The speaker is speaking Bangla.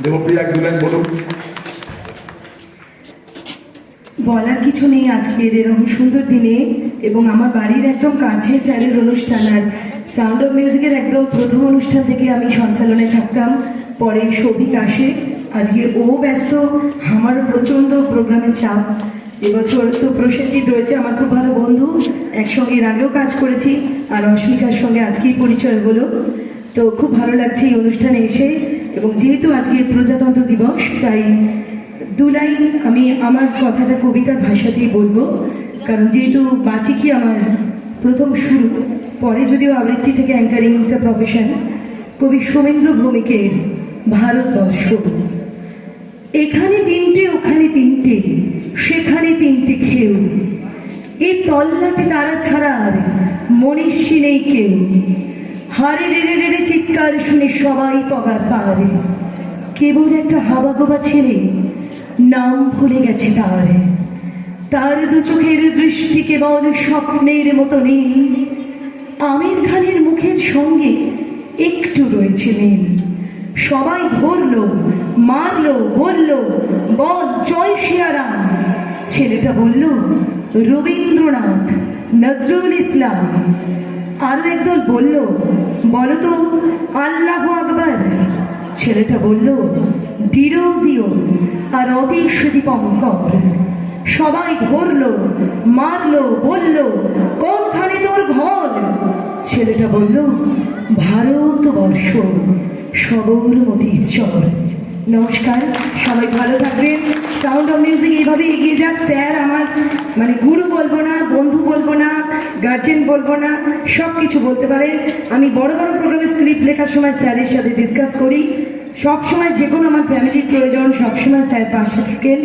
দেবপ্রিয়া এক দুলেন বলুন। বলার কিছু নেই আজকের এরকম সুন্দর দিনে, এবং আমার বাড়ির একদম কাছে স্যারের অনুষ্ঠান, আর সাউন্ড অফ মিউজিকের একদম প্রথম অনুষ্ঠান থেকে আমি সঞ্চালনে থাকতাম। পরে সৌভিক আসে, আজকে ও ব্যস্ত, আমারও প্রচণ্ড প্রোগ্রামের চাপ। এবছর তো প্রসেনজিৎ রয়েছে, আমার খুব ভালো বন্ধু, একসঙ্গে এর আগেও কাজ করেছি, আর অস্মিকার সঙ্গে আজকেই পরিচয় হলো। তো খুব ভালো লাগছে এই অনুষ্ঠানে এসে, এবং যেহেতু আজকে প্রজাতন্ত্র দিবস, তাই দু লাইন আমি আমার কথাটা কবিতার ভাষাতেই বলবো, কারণ যেহেতু বাচিকি আমার প্রথম শুরু, পরে যদিও আবৃত্তি থেকে অ্যাঙ্কারিংটা প্রফেশন। কবি সোমেন্দ্র ভৌমিকের ভারতবর্ষ। এখানে তিনটে, ওখানে তিনটে, সেখানে তিনটে খেউ, এ তল্লাটে তারা ছাড়া আর মনীষী নেই কেউ। হারে রেড়ে রেড়ে চিৎকার শুনে সবাই পগার পারে, কেবল একটা হাবাগোবা ছেলে নাম ভুলে গেছে তার। তার দু চোখের দৃষ্টি কেবল স্বপ্নের মতো নীল, আমির খানের মুখের সঙ্গে একটু রয়েছে মিল। সবাই ধরলো, মারলো, বলল বল জয় শিয়ারাম। ছেলেটা বলল রবীন্দ্রনাথ, নজরুল ইসলাম। আরো একদল বলল বলো তো আল্লাহু আকবার। ছেলেটা বলল দিও দিও আর অতীশ দীপঙ্কর। সবাই ধরলো, মারলো, বলল কোনখানে তোর ঘর। ছেলেটা বলল ভারতবর্ষ, সবরমতীর চর। নমস্কার, সবাই ভালো থাকবেন। সাউন্ড অফ মিউজিক এইভাবে এগিয়ে যাক। স্যার আমার গুরু বলবো না, বন্ধু বলবো না, গার্জেন বলবো না, সব কিছু বলতে পারেন। আমি বড় বড় প্রোগ্রামের স্ক্রিপ্ট লেখার সময় স্যারের সাথে ডিসকাস করি। সবসময় যে কোনো আমার ফ্যামিলির প্রয়োজন, সবসময় স্যার পাশে থাকেন।